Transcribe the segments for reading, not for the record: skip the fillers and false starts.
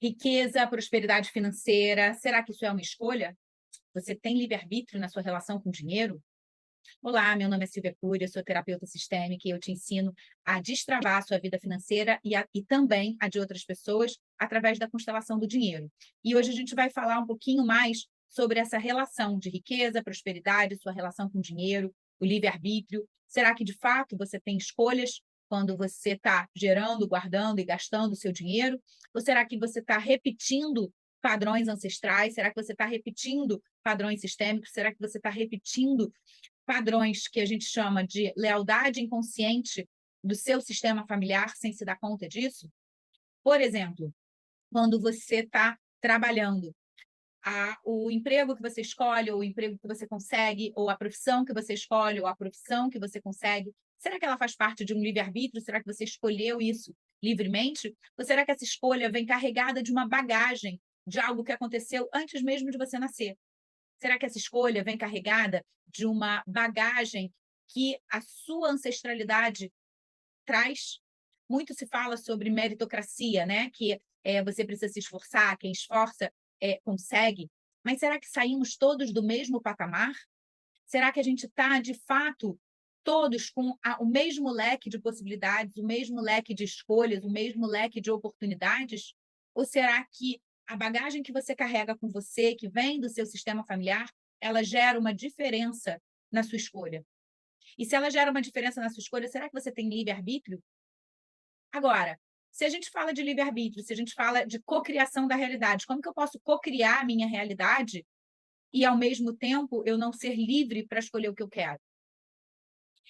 Riqueza, prosperidade financeira, será que isso é uma escolha? Você tem livre-arbítrio na sua relação com o dinheiro? Olá, meu nome é Silvia Cury, eu sou terapeuta sistêmica e eu te ensino a destravar a sua vida financeira e também a de outras pessoas através da constelação do dinheiro. E hoje a gente vai falar um pouquinho mais sobre essa relação de riqueza, prosperidade, sua relação com o dinheiro, o livre-arbítrio. Será que de fato você tem escolhas quando você está gerando, guardando e gastando o seu dinheiro? Ou será que você está repetindo padrões ancestrais? Será que você está repetindo padrões sistêmicos? Será que você está repetindo padrões que a gente chama de lealdade inconsciente do seu sistema familiar sem se dar conta disso? Por exemplo, quando você está trabalhando, o emprego que você escolhe, ou o emprego que você consegue, ou a profissão que você escolhe, ou a profissão que você consegue, será que ela faz parte de um livre-arbítrio? Será que você escolheu isso livremente? Ou será que essa escolha vem carregada de uma bagagem, de algo que aconteceu antes mesmo de você nascer? Será que essa escolha vem carregada de uma bagagem que a sua ancestralidade traz? Muito se fala sobre meritocracia, né? Que você precisa se esforçar, quem esforça consegue. Mas será que saímos todos do mesmo patamar? Será que a gente está, de fato, todos com o mesmo leque de possibilidades, o mesmo leque de escolhas, o mesmo leque de oportunidades? Ou será que a bagagem que você carrega com você, que vem do seu sistema familiar, ela gera uma diferença na sua escolha? E se ela gera uma diferença na sua escolha, será que você tem livre-arbítrio? Agora, se a gente fala de livre-arbítrio, se a gente fala de cocriação da realidade, como que eu posso cocriar a minha realidade e, ao mesmo tempo, eu não ser livre para escolher o que eu quero?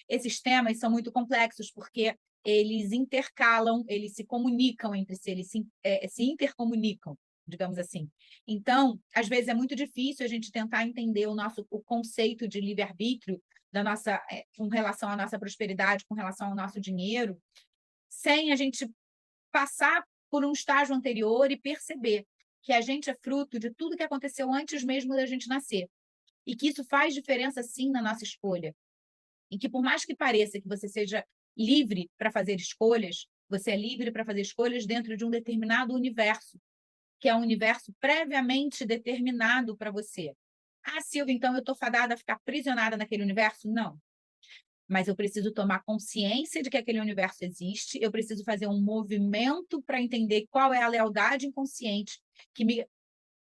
Esses temas são muito complexos, porque eles intercalam, eles se comunicam entre si, eles se intercomunicam, digamos assim. Então, às vezes é muito difícil a gente tentar entender o conceito de livre-arbítrio com relação à nossa prosperidade, com relação ao nosso dinheiro, sem a gente passar por um estágio anterior e perceber que a gente é fruto de tudo que aconteceu antes mesmo da gente nascer. E que isso faz diferença, sim, na nossa escolha. E que, por mais que pareça que você seja livre para fazer escolhas, você é livre para fazer escolhas dentro de um determinado universo, que é um universo previamente determinado para você. Ah, Silvia, então eu estou fadada a ficar aprisionada naquele universo? Não. Mas eu preciso tomar consciência de que aquele universo existe, eu preciso fazer um movimento para entender qual é a lealdade inconsciente que me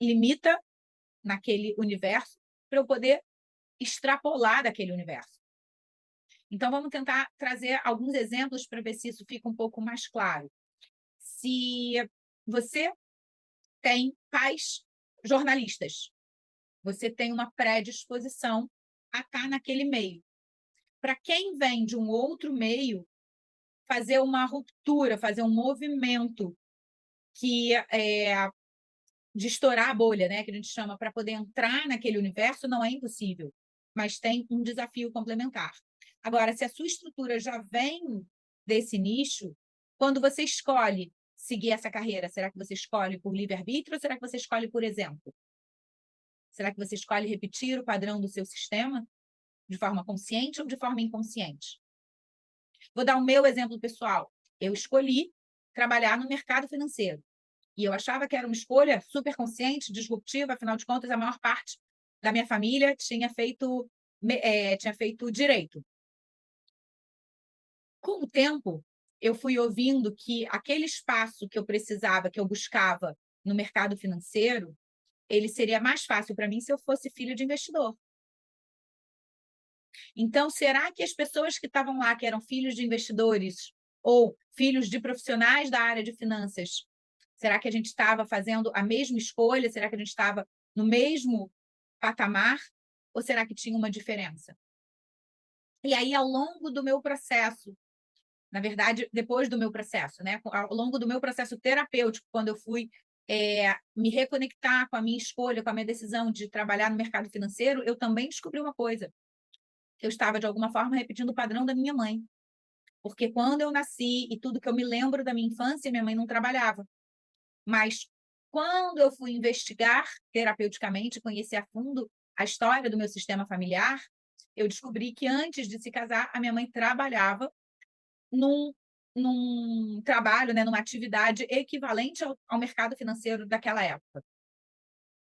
limita naquele universo, para eu poder extrapolar daquele universo. Então, vamos tentar trazer alguns exemplos para ver se isso fica um pouco mais claro. Se você tem pais jornalistas, você tem uma predisposição a estar naquele meio. Para quem vem de um outro meio, fazer uma ruptura, fazer um movimento que de estourar a bolha, né, que a gente chama, para poder entrar naquele universo, não é impossível, mas tem um desafio complementar. Agora, se a sua estrutura já vem desse nicho, quando você escolhe seguir essa carreira, será que você escolhe por livre-arbítrio ou será que você escolhe por exemplo? Será que você escolhe repetir o padrão do seu sistema de forma consciente ou de forma inconsciente? Vou dar o meu exemplo pessoal. Eu escolhi trabalhar no mercado financeiro. E eu achava que era uma escolha super consciente, disruptiva, afinal de contas, a maior parte da minha família tinha feito direito. Com o tempo, eu fui ouvindo que aquele espaço que eu precisava, que eu buscava no mercado financeiro, ele seria mais fácil para mim se eu fosse filho de investidor. Então, será que as pessoas que estavam lá, que eram filhos de investidores ou filhos de profissionais da área de finanças, será que a gente estava fazendo a mesma escolha? Será que a gente estava no mesmo patamar? Ou será que tinha uma diferença? E aí, ao longo do meu processo, na verdade, depois do meu processo, né? Ao longo do meu processo terapêutico, quando eu fui me reconectar com a minha escolha, com a minha decisão de trabalhar no mercado financeiro, eu também descobri uma coisa, que eu estava, de alguma forma, repetindo o padrão da minha mãe. Porque quando eu nasci e tudo que eu me lembro da minha infância, minha mãe não trabalhava. Mas quando eu fui investigar terapeuticamente, conhecer a fundo a história do meu sistema familiar, eu descobri que antes de se casar, a minha mãe trabalhava num num trabalho, né, numa atividade equivalente ao mercado financeiro daquela época.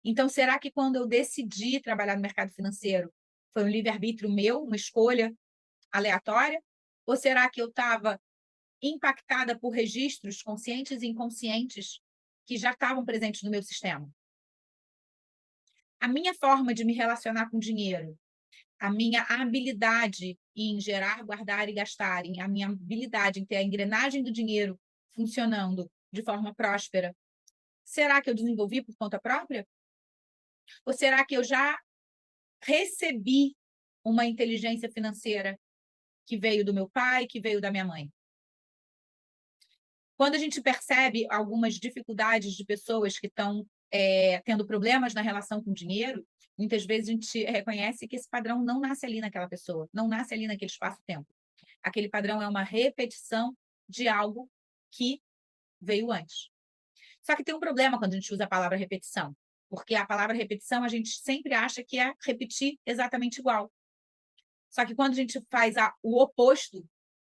Então, será que quando eu decidi trabalhar no mercado financeiro, foi um livre-arbítrio meu, uma escolha aleatória? Ou será que eu estava impactada por registros conscientes e inconscientes que já estavam presentes no meu sistema? A minha forma de me relacionar com dinheiro, a minha habilidade em gerar, guardar e gastar, a minha habilidade em ter a engrenagem do dinheiro funcionando de forma próspera, será que eu desenvolvi por conta própria? Ou será que eu já recebi uma inteligência financeira que veio do meu pai, que veio da minha mãe? Quando a gente percebe algumas dificuldades de pessoas que estão tendo problemas na relação com o dinheiro, muitas vezes a gente reconhece que esse padrão não nasce ali naquela pessoa, não nasce ali naquele espaço-tempo. Aquele padrão é uma repetição de algo que veio antes. Só que tem um problema quando a gente usa a palavra repetição, porque a palavra repetição a gente sempre acha que é repetir exatamente igual. Só que quando a gente faz o oposto,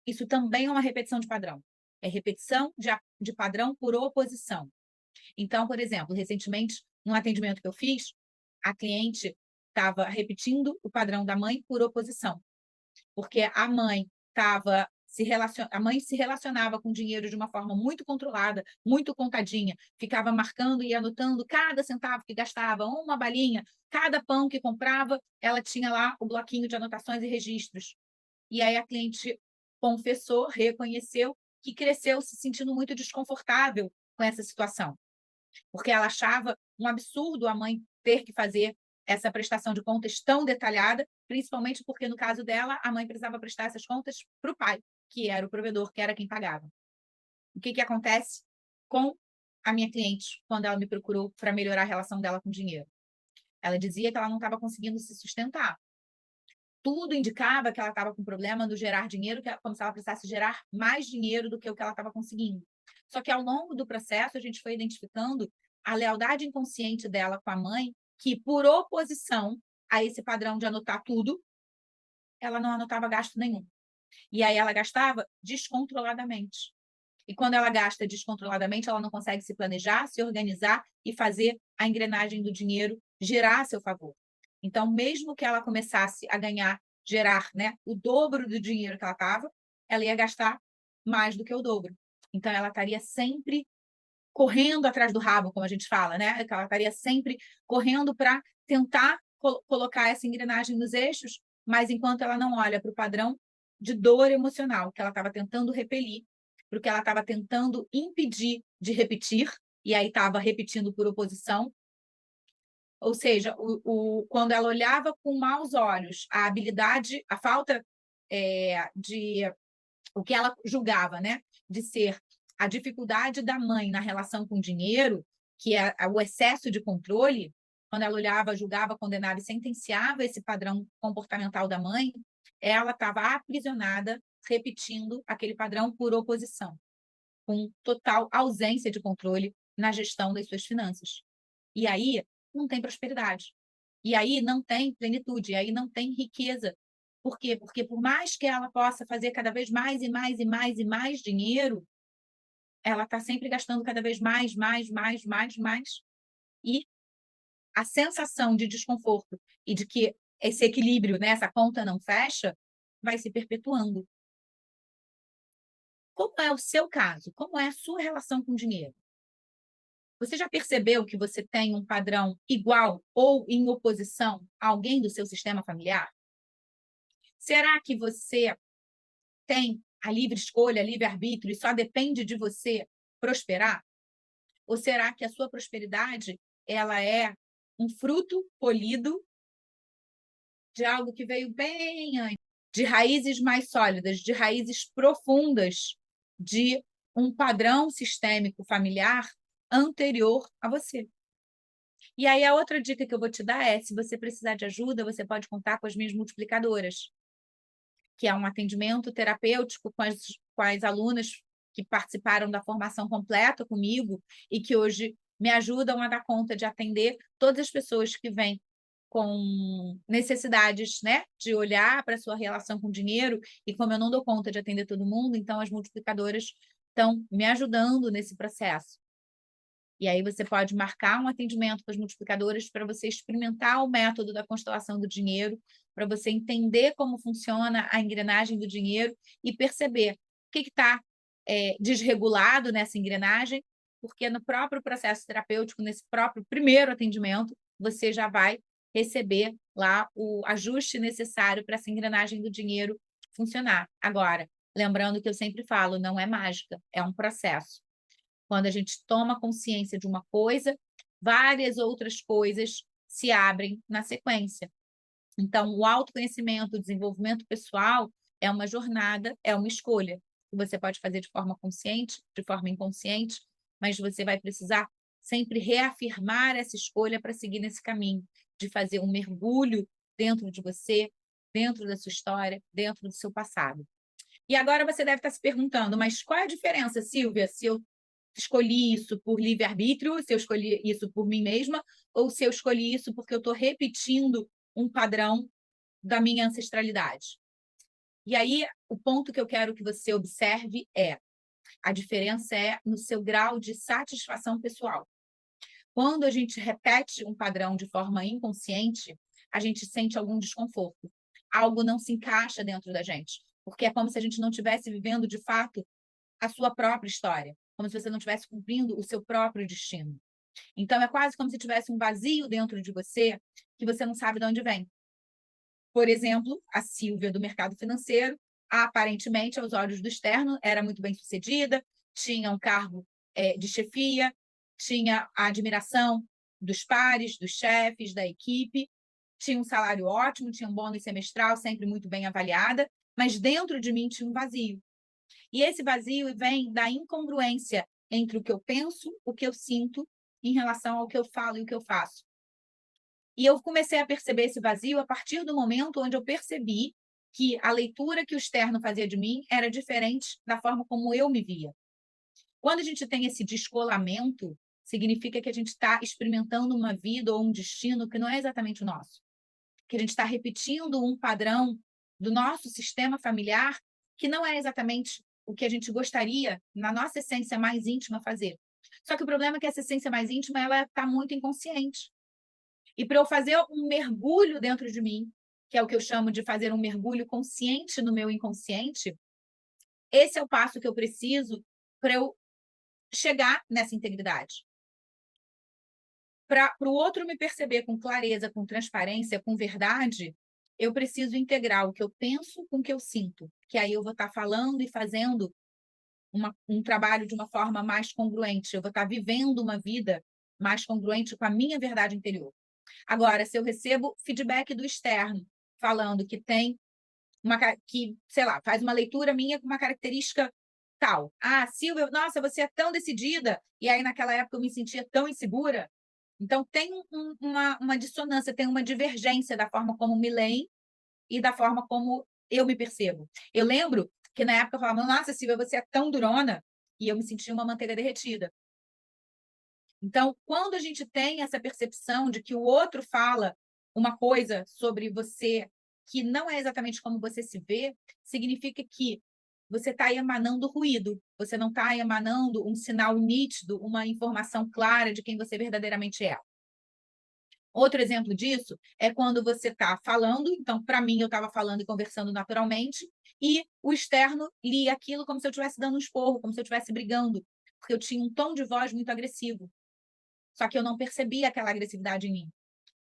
isso também é uma repetição de padrão. É repetição de padrão por oposição. Então, por exemplo, recentemente, num atendimento que eu fiz, a cliente estava repetindo o padrão da mãe por oposição, porque a mãe se relacionava com dinheiro de uma forma muito controlada, muito contadinha, ficava marcando e anotando cada centavo que gastava, uma balinha, cada pão que comprava, ela tinha lá o bloquinho de anotações e registros. E aí a cliente confessou, reconheceu que cresceu se sentindo muito desconfortável com essa situação, porque ela achava um absurdo a mãe ter que fazer essa prestação de contas tão detalhada, principalmente porque, no caso dela, a mãe precisava prestar essas contas para o pai, que era o provedor, que era quem pagava. O que acontece com a minha cliente quando ela me procurou para melhorar a relação dela com o dinheiro? Ela dizia que ela não estava conseguindo se sustentar. Tudo indicava que ela estava com problema no gerar dinheiro, como se ela precisasse gerar mais dinheiro do que o que ela estava conseguindo. Só que ao longo do processo, a gente foi identificando a lealdade inconsciente dela com a mãe, que por oposição a esse padrão de anotar tudo, ela não anotava gasto nenhum. E aí ela gastava descontroladamente. E quando ela gasta descontroladamente, ela não consegue se planejar, se organizar e fazer a engrenagem do dinheiro girar a seu favor. Então, mesmo que ela começasse a gerar, né, o dobro do dinheiro que ela estava, ela ia gastar mais do que o dobro. Então, ela estaria sempre correndo atrás do rabo, como a gente fala, né? Ela estaria sempre correndo para tentar colocar essa engrenagem nos eixos, mas enquanto ela não olha para o padrão de dor emocional que ela estava tentando repelir, porque ela estava tentando impedir de repetir, e aí estava repetindo por oposição. Ou seja, quando ela olhava com maus olhos a habilidade, a falta de o que ela julgava, né, de ser a dificuldade da mãe na relação com o dinheiro, que é o excesso de controle, quando ela olhava, julgava, condenava e sentenciava esse padrão comportamental da mãe, ela estava aprisionada, repetindo aquele padrão por oposição, com total ausência de controle na gestão das suas finanças. E aí não tem prosperidade. E aí não tem plenitude, e aí não tem riqueza. Por quê? Porque por mais que ela possa fazer cada vez mais e mais e mais e mais dinheiro, ela está sempre gastando cada vez mais, mais, mais, mais, mais. E a sensação de desconforto e de que esse equilíbrio, né, essa conta não fecha, vai se perpetuando. Como é o seu caso? Como é a sua relação com o dinheiro? Você já percebeu que você tem um padrão igual ou em oposição a alguém do seu sistema familiar? Será que você tem a livre escolha, livre-arbítrio e só depende de você prosperar? Ou será que a sua prosperidade ela é um fruto polido de algo que veio bem antes, de raízes mais sólidas, de raízes profundas, de um padrão sistêmico familiar anterior a você? E aí a outra dica que eu vou te dar é, se você precisar de ajuda, você pode contar com as minhas multiplicadoras, que é um atendimento terapêutico com as alunas que participaram da formação completa comigo e que hoje me ajudam a dar conta de atender todas as pessoas que vêm com necessidades, né, de olhar para a sua relação com o dinheiro, e como eu não dou conta de atender todo mundo, então as multiplicadoras estão me ajudando nesse processo. E aí você pode marcar um atendimento com as multiplicadoras para você experimentar o método da constelação do dinheiro, para você entender como funciona a engrenagem do dinheiro e perceber o que está desregulado nessa engrenagem, porque no próprio processo terapêutico, nesse próprio primeiro atendimento, você já vai receber lá o ajuste necessário para essa engrenagem do dinheiro funcionar. Agora, lembrando que eu sempre falo, não é mágica, é um processo. Quando a gente toma consciência de uma coisa, várias outras coisas se abrem na sequência. Então, o autoconhecimento, o desenvolvimento pessoal é uma jornada, é uma escolha que você pode fazer de forma consciente, de forma inconsciente, mas você vai precisar sempre reafirmar essa escolha para seguir nesse caminho, de fazer um mergulho dentro de você, dentro da sua história, dentro do seu passado. E agora você deve estar se perguntando, mas qual é a diferença, Silvia, se eu escolhi isso por livre-arbítrio, se eu escolhi isso por mim mesma, ou se eu escolhi isso porque eu estou repetindo um padrão da minha ancestralidade? E aí, o ponto que eu quero que você observe é: a diferença é no seu grau de satisfação pessoal. Quando a gente repete um padrão de forma inconsciente, a gente sente algum desconforto. Algo não se encaixa dentro da gente, porque é como se a gente não estivesse vivendo, de fato, a sua própria história, como se você não estivesse cumprindo o seu próprio destino. Então, é quase como se tivesse um vazio dentro de você que você não sabe de onde vem. Por exemplo, a Silvia do mercado financeiro, aparentemente, aos olhos do externo, era muito bem sucedida, tinha um cargo de chefia, tinha a admiração dos pares, dos chefes, da equipe, tinha um salário ótimo, tinha um bônus semestral sempre muito bem avaliada, mas dentro de mim tinha um vazio. E esse vazio vem da incongruência entre o que eu penso, o que eu sinto, em relação ao que eu falo e o que eu faço. E eu comecei a perceber esse vazio a partir do momento onde eu percebi que a leitura que o externo fazia de mim era diferente da forma como eu me via. Quando a gente tem esse descolamento, significa que a gente está experimentando uma vida ou um destino que não é exatamente o nosso. Que a gente está repetindo um padrão do nosso sistema familiar que não é exatamente o que a gente gostaria, na nossa essência mais íntima, fazer. Só que o problema é que essa essência mais íntima ela está muito inconsciente. E para eu fazer um mergulho dentro de mim, que é o que eu chamo de fazer um mergulho consciente no meu inconsciente, esse é o passo que eu preciso para eu chegar nessa integridade. Para o outro me perceber com clareza, com transparência, com verdade, eu preciso integrar o que eu penso com o que eu sinto, que aí eu vou estar falando e fazendo um trabalho de uma forma mais congruente, eu vou estar vivendo uma vida mais congruente com a minha verdade interior. Agora, se eu recebo feedback do externo, falando que tem que, sei lá, faz uma leitura minha com uma característica tal. Ah, Silvia, nossa, você é tão decidida, e aí naquela época eu me sentia tão insegura. Então, tem uma dissonância, tem uma divergência da forma como me leem e da forma como eu me percebo. Eu lembro que na época eu falava, nossa, Silvia, você é tão durona, e eu me sentia uma manteiga derretida. Então, quando a gente tem essa percepção de que o outro fala uma coisa sobre você que não é exatamente como você se vê, significa que você está emanando ruído, você não está emanando um sinal nítido, uma informação clara de quem você verdadeiramente é. Outro exemplo disso é quando você está falando, então, para mim, eu estava falando e conversando naturalmente, e o externo lia aquilo como se eu estivesse dando um esporro, como se eu estivesse brigando, porque eu tinha um tom de voz muito agressivo. Só que eu não percebia aquela agressividade em mim.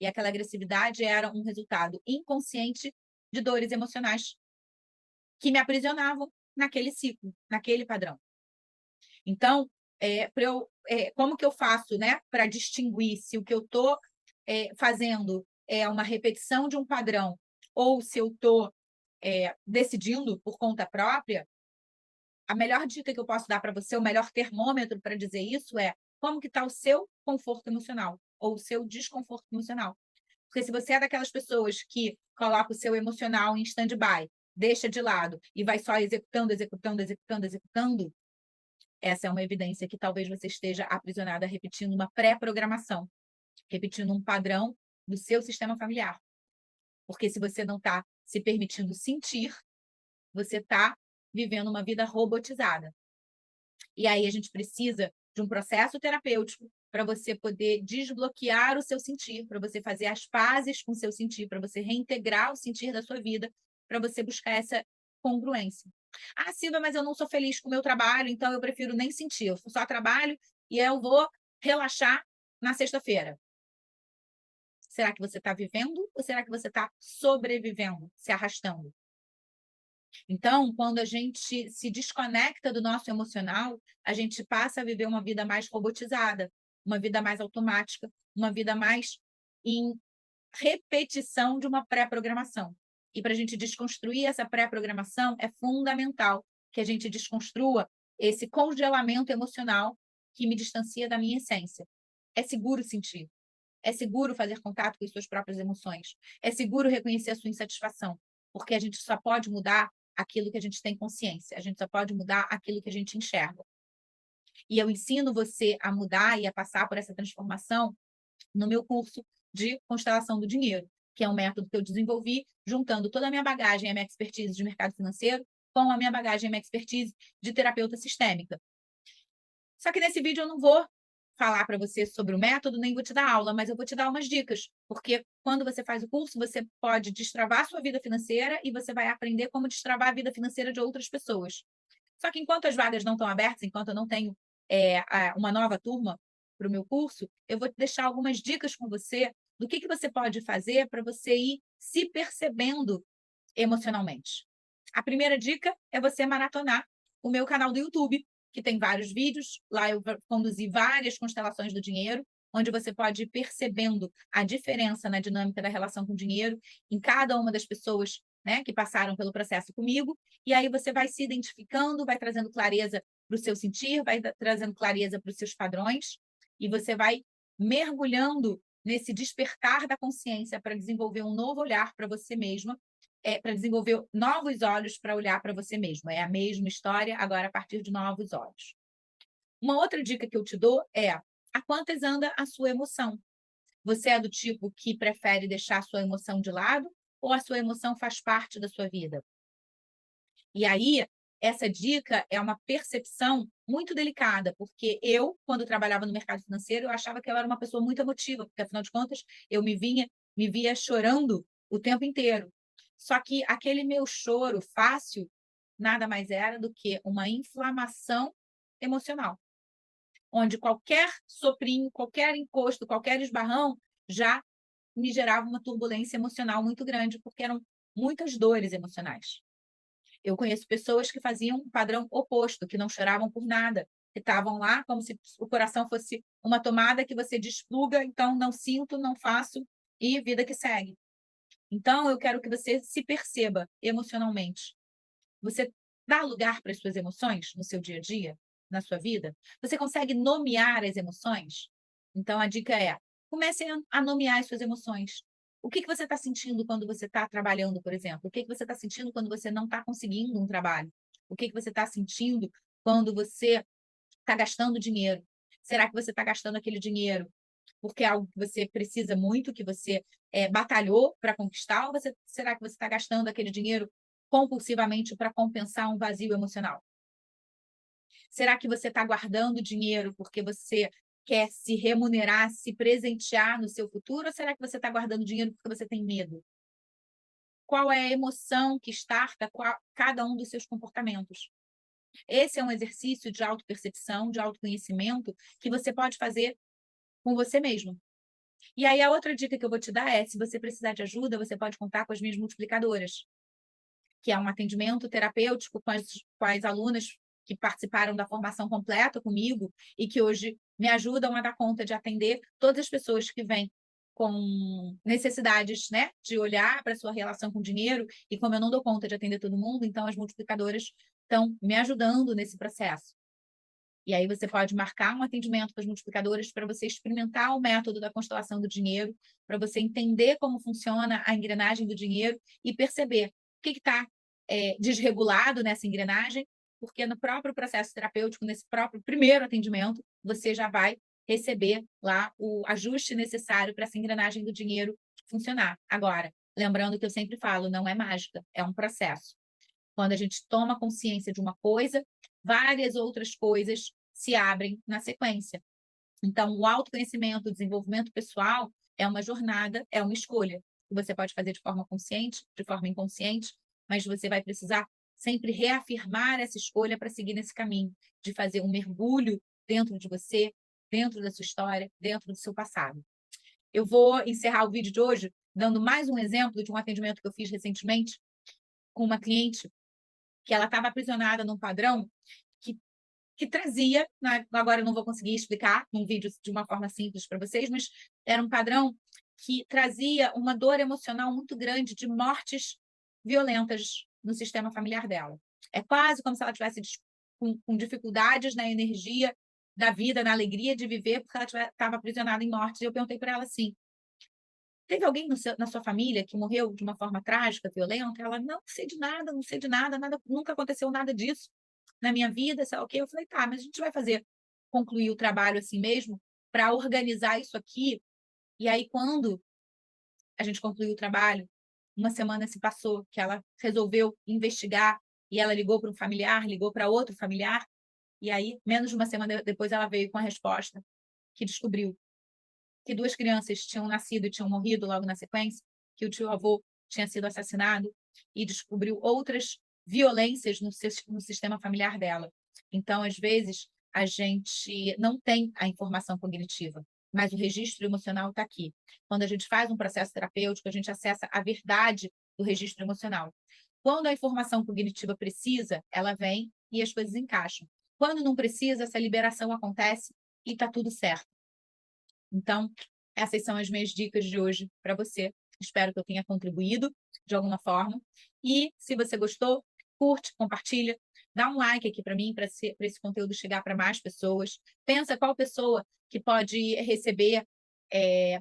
E aquela agressividade era um resultado inconsciente de dores emocionais que me aprisionavam naquele ciclo, naquele padrão. Então, como que eu faço, né, para distinguir se o que eu estou fazendo é uma repetição de um padrão ou se eu estou decidindo por conta própria? A melhor dica que eu posso dar para você, o melhor termômetro para dizer isso é como que está o seu conforto emocional ou o seu desconforto emocional. Porque se você é daquelas pessoas que coloca o seu emocional em stand-by, deixa de lado e vai só executando, executando, executando, executando, essa é uma evidência que talvez você esteja aprisionada repetindo uma pré-programação, repetindo um padrão do seu sistema familiar. Porque se você não está se permitindo sentir, você está vivendo uma vida robotizada. E aí a gente precisa de um processo terapêutico para você poder desbloquear o seu sentir, para você fazer as pazes com o seu sentir, para você reintegrar o sentir da sua vida, para você buscar essa congruência. Ah, Silvia, mas eu não sou feliz com o meu trabalho, então eu prefiro nem sentir. Eu só trabalho e eu vou relaxar na sexta-feira. Será que você está vivendo ou será que você está sobrevivendo, se arrastando? Então, quando a gente se desconecta do nosso emocional, a gente passa a viver uma vida mais robotizada, uma vida mais automática, uma vida mais em repetição de uma pré-programação. E para a gente desconstruir essa pré-programação, é fundamental que a gente desconstrua esse congelamento emocional que me distancia da minha essência. É seguro sentir. É seguro fazer contato com as suas próprias emoções. É seguro reconhecer a sua insatisfação. Porque a gente só pode mudar aquilo que a gente tem consciência. A gente só pode mudar aquilo que a gente enxerga. E eu ensino você a mudar e a passar por essa transformação no meu curso de constelação do dinheiro, que é um método que eu desenvolvi juntando toda a minha bagagem e a minha expertise de mercado financeiro com a minha bagagem e a minha expertise de terapeuta sistêmica. Só que nesse vídeo eu não vou falar para você sobre o método, nem vou te dar aula, mas eu vou te dar umas dicas, porque quando você faz o curso, você pode destravar a sua vida financeira e você vai aprender como destravar a vida financeira de outras pessoas. Só que enquanto as vagas não estão abertas, enquanto eu não tenho uma nova turma para o meu curso, eu vou deixar algumas dicas com você do que você pode fazer para você ir se percebendo emocionalmente. A primeira dica é você maratonar o meu canal do YouTube, que tem vários vídeos. Lá eu conduzi várias constelações do dinheiro, onde você pode ir percebendo a diferença na dinâmica da relação com o dinheiro em cada uma das pessoas, né, que passaram pelo processo comigo. E aí você vai se identificando, vai trazendo clareza para o seu sentir, vai trazendo clareza para os seus padrões, e você vai mergulhando nesse despertar da consciência para desenvolver um novo olhar para você mesma, para desenvolver novos olhos para olhar para você mesmo. É a mesma história, agora a partir de novos olhos. Uma outra dica que eu te dou é a quantas anda a sua emoção. Você é do tipo que prefere deixar a sua emoção de lado ou a sua emoção faz parte da sua vida? E aí, essa dica é uma percepção muito delicada, porque eu, quando trabalhava no mercado financeiro, eu achava que eu era uma pessoa muito emotiva, porque afinal de contas, eu me via chorando o tempo inteiro. Só que aquele meu choro fácil nada mais era do que uma inflamação emocional, onde qualquer soprinho, qualquer encosto, qualquer esbarrão já me gerava uma turbulência emocional muito grande, porque eram muitas dores emocionais. Eu conheço pessoas que faziam um padrão oposto, que não choravam por nada, que estavam lá como se o coração fosse uma tomada que você despluga, então não sinto, não faço e vida que segue. Então eu quero que você se perceba emocionalmente. Você dá lugar para as suas emoções no seu dia a dia, na sua vida? Você consegue nomear as emoções? Então a dica é: comece a nomear as suas emoções. O que você está sentindo quando você está trabalhando, por exemplo? O que você está sentindo quando você não está conseguindo um trabalho? O que você está sentindo quando você está gastando dinheiro? Será que você está gastando aquele dinheiro porque é algo que você precisa muito, que você batalhou para conquistar? Ou será que você está gastando aquele dinheiro compulsivamente para compensar um vazio emocional? Será que você está guardando dinheiro porque você quer se remunerar, se presentear no seu futuro? Ou será que você está guardando dinheiro porque você tem medo? Qual é a emoção que starta cada um dos seus comportamentos? Esse é um exercício de autopercepção, de autoconhecimento, que você pode fazer com você mesmo. E aí, a outra dica que eu vou te dar é: se você precisar de ajuda, você pode contar com as minhas multiplicadoras, que é um atendimento terapêutico com as alunas que participaram da formação completa comigo e que hoje me ajudam a dar conta de atender todas as pessoas que vêm com necessidades, né, de olhar para a sua relação com o dinheiro. E como eu não dou conta de atender todo mundo, então as multiplicadoras estão me ajudando nesse processo. E aí você pode marcar um atendimento com as multiplicadoras para você experimentar o método da constelação do dinheiro, para você entender como funciona a engrenagem do dinheiro e perceber o que está desregulado nessa engrenagem, porque no próprio processo terapêutico, nesse próprio primeiro atendimento, você já vai receber lá o ajuste necessário para essa engrenagem do dinheiro funcionar. Agora, lembrando que eu sempre falo, não é mágica, é um processo. Quando a gente toma consciência de uma coisa, várias outras coisas se abrem na sequência. Então, o autoconhecimento, o desenvolvimento pessoal é uma jornada, é uma escolha. Que você pode fazer de forma consciente, de forma inconsciente, mas você vai precisar sempre reafirmar essa escolha para seguir nesse caminho, de fazer um mergulho dentro de você, dentro da sua história, dentro do seu passado. Eu vou encerrar o vídeo de hoje dando mais um exemplo de um atendimento que eu fiz recentemente com uma cliente que ela estava aprisionada num padrão que trazia, né, agora eu não vou conseguir explicar num vídeo de uma forma simples para vocês, mas era um padrão que trazia uma dor emocional muito grande de mortes violentas no sistema familiar dela. É quase como se ela tivesse com dificuldades na energia da vida, na alegria de viver, porque ela estava aprisionada em mortes. E eu perguntei para ela assim, teve alguém na sua família que morreu de uma forma trágica, violenta? Ela, não sei de nada, não sei de nada, nunca aconteceu nada disso na minha vida, sei lá o quê. Eu falei, tá, mas a gente vai concluir o trabalho assim mesmo, para organizar isso aqui. E aí, quando a gente concluiu o trabalho, uma semana se passou, que ela resolveu investigar, e ela ligou para um familiar, ligou para outro familiar, e aí, menos de uma semana depois, ela veio com a resposta, que descobriu que 2 crianças tinham nascido e tinham morrido logo na sequência, que o tio-avô tinha sido assassinado, e descobriu outras violências no sistema familiar dela. Então, às vezes, a gente não tem a informação cognitiva, mas o registro emocional está aqui. Quando a gente faz um processo terapêutico, a gente acessa a verdade do registro emocional. Quando a informação cognitiva precisa, ela vem e as coisas encaixam. Quando não precisa, essa liberação acontece e está tudo certo. Então, essas são as minhas dicas de hoje para você. Espero que eu tenha contribuído de alguma forma. E, se você gostou, curte, compartilha, dá um like aqui para mim, para esse conteúdo chegar para mais pessoas. Pensa qual pessoa que pode receber,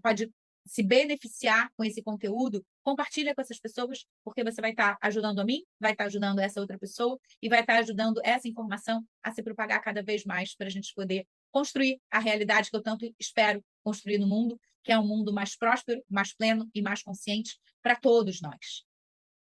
pode se beneficiar com esse conteúdo. Compartilha com essas pessoas, porque você vai estar ajudando a mim, vai estar ajudando essa outra pessoa e vai estar ajudando essa informação a se propagar cada vez mais para a gente poder construir a realidade que eu tanto espero construir no mundo, que é um mundo mais próspero, mais pleno e mais consciente para todos nós.